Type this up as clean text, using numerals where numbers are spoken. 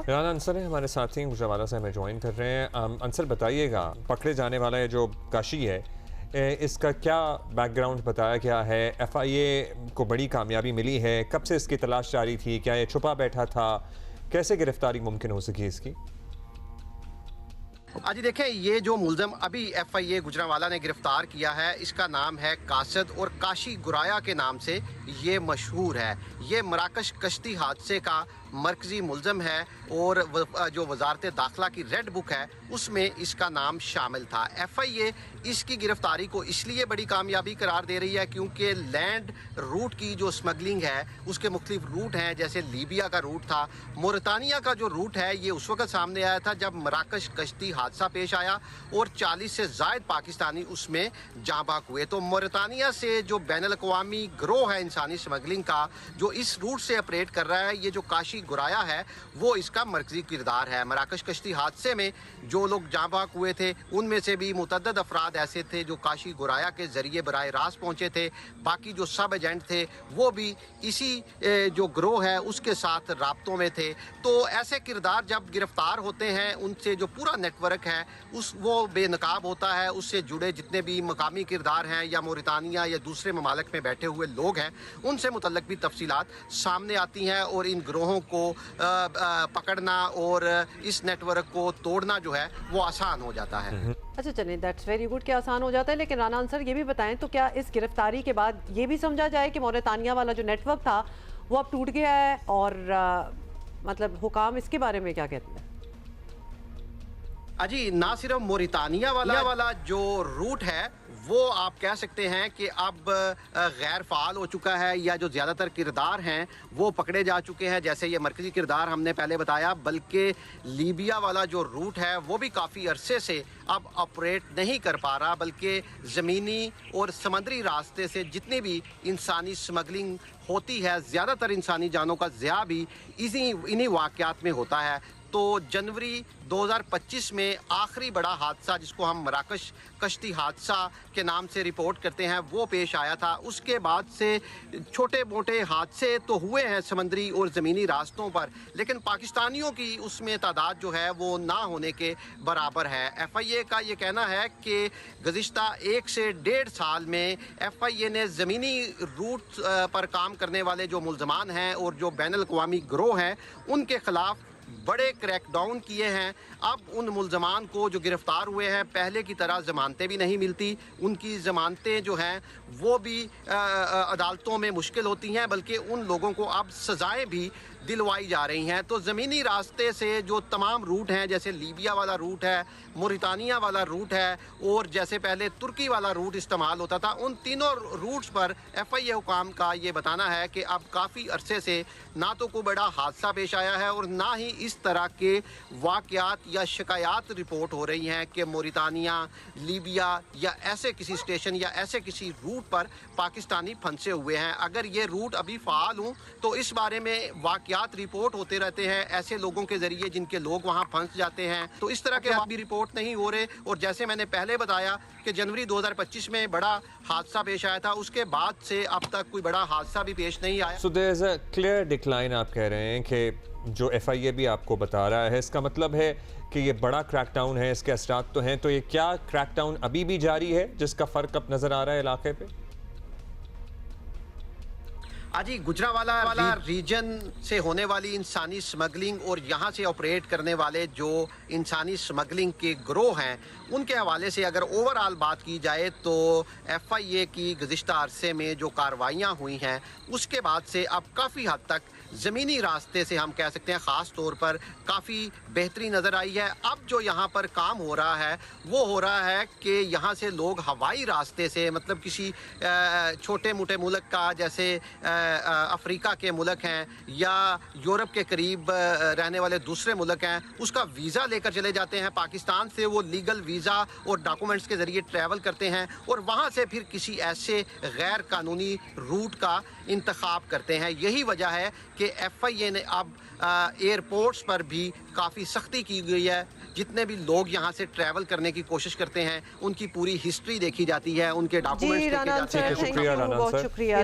राना अंसर है हमारे साथी गुजरावाला से हमें ज्वाइन कर रहे हैं। अंसर बताइएगा, पकड़े जाने वाला ये जो काशी है इसका क्या बैकग्राउंड बताया गया है? FIA को बड़ी कामयाबी मिली है, कब से इसकी तलाश जारी थी, क्या ये छुपा बैठा था, कैसे गिरफ्तारी मुमकिन हो सकी इसकी? जी देखें, ये जो मुलजम अभी FIA गुजरावाला ने गिरफ्तार किया है, इसका नाम है कासद और काशी गुराया के नाम से ये मशहूर है। ये मराकश कश्ती हादसे का मरकजी मुलजम है और जो वजारत दाखिला की रेड बुक है उसमें इसका नाम शामिल था। FIA इसकी गिरफ्तारी को इसलिए बड़ी कामयाबी करार दे रही है क्योंकि लैंड रूट की जो स्मगलिंग है उसके मुख्तलिफ रूट हैं, जैसे लीबिया का रूट था, मोरितानिया का जो रूट है ये उस वक्त सामने आया था जब मराकश कश्ती हादसा पेश आया और 40 से ज़ायद पाकिस्तानी उसमें जाँ बाक हुए। तो मोरितानिया से जो बैनुल अक़वामी गिरोह है इंसानी स्मगलिंग का, जो इस रूट से ऑपरेट कर रहा है, ये जो काशी गुराया है वो इसका मरकजी किरदार है। मराकश कश्ती हादसे में जो लोग जाँ बाक हुए थे उनमें से भी मुतअद्दिद अफराद ऐसे थे जो काशी गुराया के जरिए बराह रास्त पहुंचे थे। बाकी जो सब एजेंट थे वो भी इसी जो गिरोह है उसके साथ राब्तों में थे। तो ऐसे किरदार जब गिरफ्तार होते हैं उनसे जो पूरा नेटवर्क है वो बेनकाब होता है। उससे जुड़े जितने भी मकामी किरदार हैं या मोरितानिया या दूसरे ममालिक में बैठे हुए लोग हैं उनसे मुतल्लिक भी तफसीलात सामने आती हैं और इन गिरोहों को पकड़ना और इस नेटवर्क को तोड़ना जो है वो आसान हो जाता है। अच्छा चलिए, दैट्स वेरी गुड कि आसान हो जाता है। लेकिन राना अंसर ये भी बताएं, तो क्या इस गिरफ्तारी के बाद ये भी समझा जाए कि मोरितानिया वाला जो नेटवर्क था वो अब टूट गया है? और मतलब हुकाम इसके बारे में क्या कहते हैं? अजी ना सिर्फ मोरितानिया वाला जो रूट है वो आप कह सकते हैं कि अब गैर फ़ाल हो चुका है, या जो ज़्यादातर किरदार हैं वो पकड़े जा चुके हैं। जैसे ये मरकज़ी किरदार हमने पहले बताया, बल्कि लीबिया वाला जो रूट है वो भी काफ़ी अरसे से अब ऑपरेट नहीं कर पा रहा, बल्कि ज़मीनी और समंदरी रास्ते से जितनी भी इंसानी स्मगलिंग होती है, ज़्यादातर इंसानी जानों का ज़िया भी इन्हीं वाक़यात में होता है। तो जनवरी 2025 में आखिरी बड़ा हादसा जिसको हम मराकश कश्ती हादसा के नाम से रिपोर्ट करते हैं वो पेश आया था। उसके बाद से छोटे मोटे हादसे तो हुए हैं समंदरी और ज़मीनी रास्तों पर, लेकिन पाकिस्तानियों की उसमें तादाद जो है वो ना होने के बराबर है। FIA का ये कहना है कि गुज़िश्ता 1 से 1.5 साल में FIA ने ज़मीनी रूट पर काम करने वाले जो मुल्ज़मान हैं और जो बैनुल अक़वामी गिरोह हैं उनके ख़िलाफ़ बड़े क्रैकडाउन किए हैं। अब उन मुल्ज़मान को जो गिरफ्तार हुए हैं पहले की तरह ज़मानतें भी नहीं मिलती, उनकी ज़मानतें जो हैं वो भी अदालतों में मुश्किल होती हैं, बल्कि उन लोगों को अब सज़ाएं भी दिलवाई जा रही हैं। तो ज़मीनी रास्ते से जो तमाम रूट हैं, जैसे लीबिया वाला रूट है, मोरितानिया वाला रूट है और जैसे पहले तुर्की वाला रूट इस्तेमाल होता था, उन तीनों रूट्स पर FIA हुकाम का ये बताना है कि अब काफ़ी अरसे से ना तो कोई बड़ा हादसा पेश आया है और ना ही इस तरह के वाक़यात या शिकायत रिपोर्ट हो रही हैं कि मोरितानिया, लीबिया या ऐसे किसी स्टेशन या ऐसे किसी रूट पर पाकिस्तानी फंसे हुए हैं। अगर ये रूट अभी फ़ाल हों तो इस बारे में वाक़यात रिपोर्ट होते रहते हैं ऐसे लोगों के ज़रिए जिनके लोग वहाँ फंस जाते हैं। तो इस तरह के अभी रिपोर्ट नहीं हो रहे। और जैसे मैंने पहले बताया कि जनवरी 2025 में बड़ा हादसा पेश आया था, उसके बाद से अब तक कोई बड़ा हादसा भी पेश नहीं आया। So there is a clear decline. आप कह रहे हैं कि जो FIA भी आपको बता रहा है इसका मतलब है कि ये बड़ा क्रैकडाउन है, इसके असरात तो हैं। तो ये क्या क्रैकडाउन अभी भी जारी है जिसका फ़र्क अब नज़र आ रहा है इलाके पे? जी गुजरावाला रीजन से होने वाली इंसानी स्मगलिंग और यहाँ से ऑपरेट करने वाले जो इंसानी स्मगलिंग के गिरोह हैं उनके हवाले से अगर ओवरऑल बात की जाए तो FIA की गुज़िश्ता अरसे में जो कार्रवाइयाँ हुई हैं उसके बाद से अब काफ़ी हद तक ज़मीनी रास्ते से हम कह सकते हैं ख़ास तौर पर काफ़ी बेहतरी नज़र आई है। अब जो यहाँ पर काम हो रहा है वो हो रहा है कि यहाँ से लोग हवाई रास्ते से, मतलब किसी छोटे मोटे मुल्क का, जैसे अफ्रीका के मुल्क हैं या यूरोप के करीब रहने वाले दूसरे मुल्क हैं, उसका वीज़ा लेकर चले जाते हैं पाकिस्तान से। वो लीगल वीज़ा और डॉक्यूमेंट्स के ज़रिए ट्रैवल करते हैं और वहाँ से फिर किसी ऐसे गैर कानूनी रूट का इंतखाब करते हैं। यही वजह है कि FIA ने अब एयरपोर्ट्स पर भी काफ़ी सख्ती की गई है। जितने भी लोग यहाँ से ट्रैवल करने की कोशिश करते हैं उनकी पूरी हिस्ट्री देखी जाती है, उनके डॉक्यूमेंट्स देखे जाते हैं। बहुत शुक्रिया।